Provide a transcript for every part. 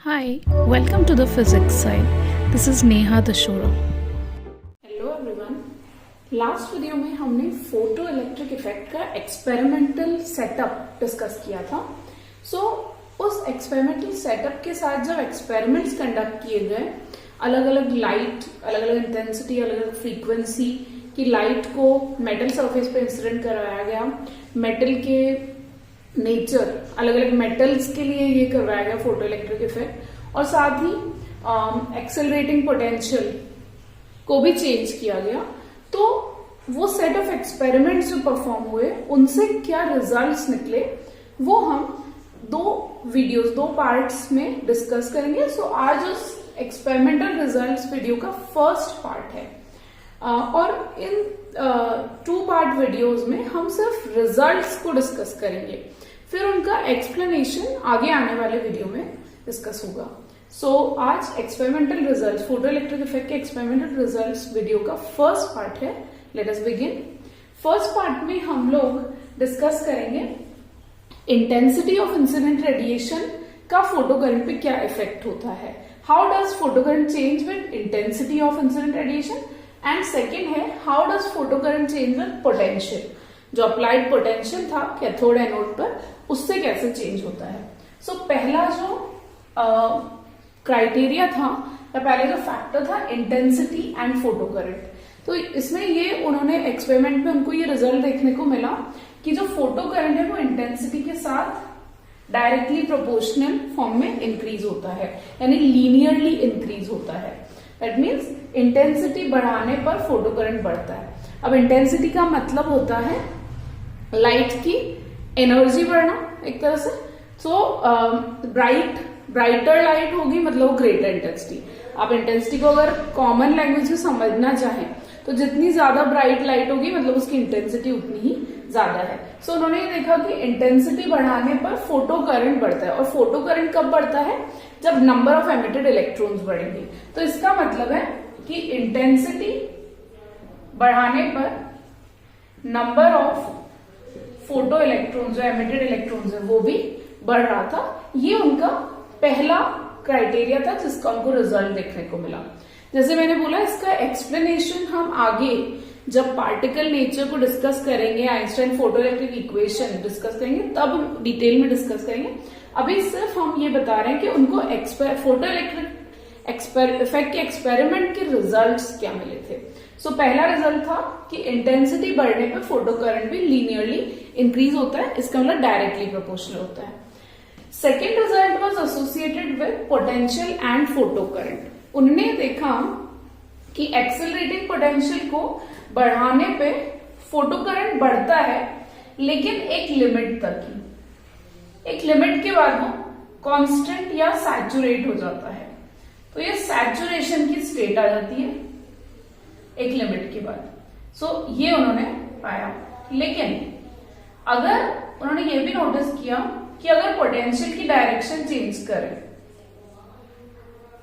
Hi, welcome to the physics side. This is Neha Dashora. Hello everyone. Last video में हमने photo electric effect का experimental setup discuss किया था। उस experimental setup के साथ जब एक्सपेरिमेंट्स कंडक्ट किए गए, अलग अलग लाइट, अलग अलग इंटेंसिटी, अलग अलग फ्रीक्वेंसी की लाइट को मेटल सरफेस पे इंसिडेंट करवाया गया। मेटल के नेचर, अलग अलग मेटल्स के लिए ये करवाया गया फोटो इलेक्ट्रिक इफेक्ट, और साथ ही एक्सेलरेटिंग पोटेंशियल को भी चेंज किया गया। तो वो सेट ऑफ एक्सपेरिमेंट्स जो परफॉर्म हुए, उनसे क्या रिजल्ट्स निकले, वो हम दो पार्ट्स में डिस्कस करेंगे। आज उस एक्सपेरिमेंटल रिजल्ट्स वीडियो का फर्स्ट पार्ट है, और इन 2 पार्ट वीडियोस में हम सिर्फ रिजल्ट्स को डिस्कस करेंगे, फिर उनका एक्सप्लेनेशन आगे आने वाले वीडियो में डिस्कस होगा। आज experimental results, photo electric effect के एक्सपेरिमेंटल रिजल्ट्स वीडियो का फर्स्ट पार्ट है। Let us begin. First part में हम लोग डिस्कस करेंगे इंटेंसिटी ऑफ इंसिडेंट रेडिएशन का फोटो करंट पे क्या इफेक्ट होता है, how does photo current change with intensity of incident radiation, and second है how does photo current change with potential, जो अप्लाइड पोटेंशियल था कैथोड एनोड पर, उससे कैसे चेंज होता है। पहला जो क्राइटेरिया था, या पहले जो फैक्टर था, इंटेंसिटी एंड फोटो करंट। तो इसमें ये उन्होंने एक्सपेरिमेंट में उनको ये रिजल्ट देखने को मिला कि जो फोटो करंट है वो इंटेंसिटी के साथ डायरेक्टली प्रोपोर्शनल फॉर्म में इंक्रीज होता है, यानी लीनियरली इंक्रीज होता है। दैट मीन्स इंटेंसिटी बढ़ाने पर फोटो करंट बढ़ता है। अब इंटेंसिटी का मतलब होता है लाइट की एनर्जी बढ़ना एक तरह से। ब्राइटर लाइट होगी मतलब ग्रेटर इंटेंसिटी। आप इंटेंसिटी को अगर कॉमन लैंग्वेज में समझना चाहें तो जितनी ज्यादा ब्राइट लाइट होगी मतलब उसकी इंटेंसिटी उतनी ही ज्यादा है। उन्होंने ये देखा कि इंटेंसिटी बढ़ाने पर फोटो करंट बढ़ता है, और फोटो करंट कब बढ़ता है, जब नंबर ऑफ एमिटेड इलेक्ट्रॉन्स बढ़ेंगे। तो इसका मतलब है कि इंटेंसिटी बढ़ाने पर नंबर ऑफ फोटो इलेक्ट्रॉन्स, जो एमिटेड इलेक्ट्रॉन्स है, वो भी बढ़ रहा था। ये उनका पहला क्राइटेरिया था जिसका उनको रिजल्ट देखने को मिला। जैसे मैंने बोला, इसका एक्सप्लेनेशन हम आगे जब पार्टिकल नेचर को डिस्कस करेंगे, Einstein photo electric equation discuss करेंगे, तब डिटेल में डिस्कस करेंगे। अभी सिर्फ हम ये बता रहे हैं कि उनको फोटो इलेक्ट्रिक इफेक्ट के एक्सपेरिमेंट के रिजल्ट्स क्या मिले थे। पहला रिजल्ट था कि इंटेंसिटी बढ़ने पर फोटो करंट भी लीनियरली इंक्रीज होता है, इसका मतलब डायरेक्टली प्रोपोर्शनल होता है। Second result was associated with potential and photo current. उन्होंने देखा कि एक्सेलरेटिंग पोटेंशियल को बढ़ाने पे फोटो करंट बढ़ता है, लेकिन एक लिमिट तक ही। एक लिमिट के बाद वो कांस्टेंट या सैचुरेट हो जाता है। तो ये सैचुरेशन की स्टेट आ जाती है एक लिमिट के बाद। ये उन्होंने पाया। लेकिन अगर उन्होंने ये भी नोटिस किया कि अगर पोटेंशियल की डायरेक्शन चेंज करे,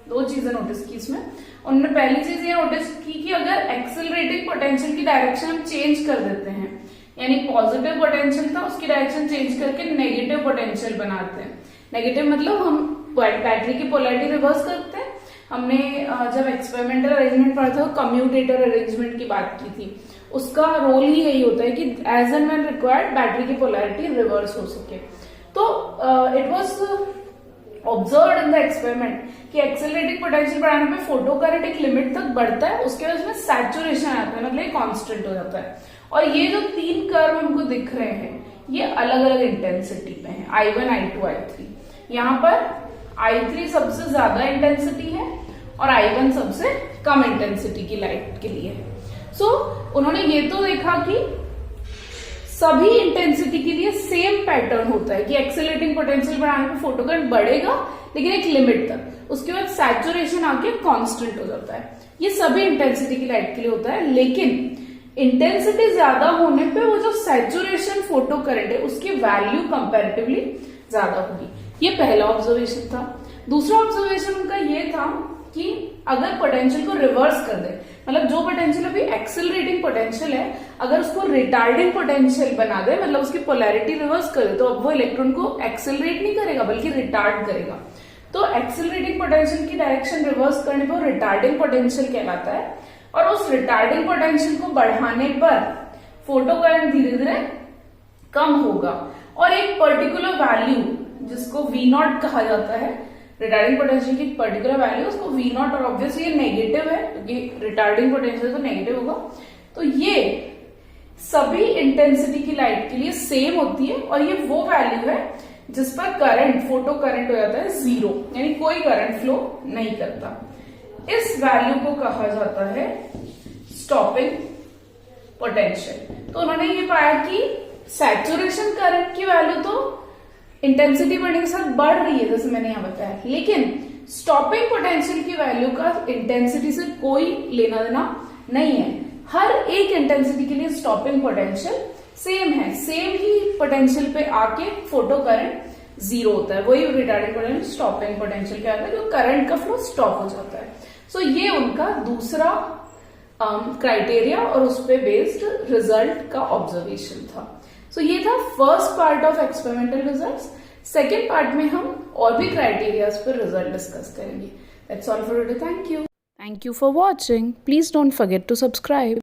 2 चीजें नोटिस की इसमें। उन्होंने पहली चीज ये नोटिस की कि अगर एक्सेलरेटिंग पोटेंशियल की डायरेक्शन हम चेंज कर देते हैं, यानी पॉजिटिव पोटेंशियल था उसकी डायरेक्शन चेंज करके नेगेटिव पोटेंशियल बनाते हैं। नेगेटिव मतलब हम बैटरी की पोलैरिटी रिवर्स करते हैं। हमने जब एक्सपेरिमेंटल अरेंजमेंट पढ़ा था, कम्यूटेटर अरेंजमेंट की बात की थी, उसका रोल ही यही होता है कि as and when required battery की पोलैरिटी रिवर्स हो सके। तो it was observed in the experiment कि एक्सेलरेटिंग पोटेंशियल बढ़ाने पे फोटो करंट एक लिमिट तक बढ़ता है, उसके बाद उसमें सैचुरेशन आता है, मतलब ये कांस्टेंट हो जाता है। और ये जो 3 कर्व हमको दिख रहे हैं, ये अलग अलग इंटेंसिटी पे हैं, I1, I2, I3। यहाँ पर I3 सबसे ज्यादा इंटेंसिटी है और I1 सबसे कम इंटेंसिटी की लाइट के लिए है। उन्होंने ये तो देखा कि सभी इंटेंसिटी के लिए सेम पैटर्न होता है कि एक्सेलरेटिंग पोटेंशियल बढ़ाने पर फोटो करंट बढ़ेगा, लेकिन एक लिमिट तक, उसके बाद सैचुरेशन आके कांस्टेंट हो जाता है। ये सभी इंटेंसिटी की लाइट के लिए होता है, लेकिन इंटेंसिटी ज्यादा होने पे वो जो सैचुरेशन फोटो करंट है उसकी वैल्यू कंपैरेटिवली ज्यादा होगी। ये पहला ऑब्जर्वेशन था। दूसरा ऑब्जर्वेशन उनका ये था कि अगर पोटेंशियल को रिवर्स कर दे, मतलब जो पोटेंशियल अभी एक्सेलरेटिंग पोटेंशियल है, अगर उसको रिटार्डिंग पोटेंशियल बना दे, मतलब उसकी पोलैरिटी रिवर्स करे, तो अब वो इलेक्ट्रॉन को एक्सेलरेट नहीं करेगा बल्कि रिटार्ड करेगा। तो एक्सेलरेटिंग पोटेंशियल की डायरेक्शन रिवर्स करने पर रिटार्डिंग पोटेंशियल कहलाता है, और उस रिटार्डिंग पोटेंशियल को बढ़ाने पर फोटो करंट धीरे धीरे कम होगा, और एक पर्टिकुलर वैल्यू जिसको V0 कहा जाता है, रिटार्डिंग पोटेंशियल की पर्टिकुलर वैल्यू, उसको V0, और ऑब्वियसली ये नेगेटिव है क्योंकि रिटार्डिंग पोटेंशियल तो नेगेटिव होगा, तो ये सभी इंटेंसिटी की लाइट के लिए सेम होती है, और ये वो वैल्यू है जिस पर करंट, फोटो करंट हो जाता है जीरो, यानी कोई करंट फ्लो नहीं करता। इस वैल्यू को कहा जाता है स्टॉपिंग पोटेंशियल। तो उन्होंने ये पाया कि सैचुरेशन करंट की वैल्यू तो इंटेंसिटी बढ़ने के साथ बढ़ रही है, जैसे मैंने यहां बताया, लेकिन स्टॉपिंग पोटेंशियल की वैल्यू का इंटेंसिटी से कोई लेना देना नहीं है। हर एक इंटेंसिटी के लिए स्टॉपिंग पोटेंशियल सेम है, सेम ही पोटेंशियल पे आके फोटो करंट जीरो होता है, वही रिटार्डिंग पोटेंशियल स्टॉपिंग पोटेंशियल क्या होता है, जो करंट का फ्लो स्टॉप हो जाता है। सो ये उनका दूसरा क्राइटेरिया और उस पे बेस्ड रिजल्ट का ऑब्जर्वेशन था। सो ये था first part of experimental results. Second part में हम और भी क्राइटेरियाज पर रिजल्ट डिस्कस करेंगे। That's all for today. Thank you Thank you for watching. Please don't forget to subscribe.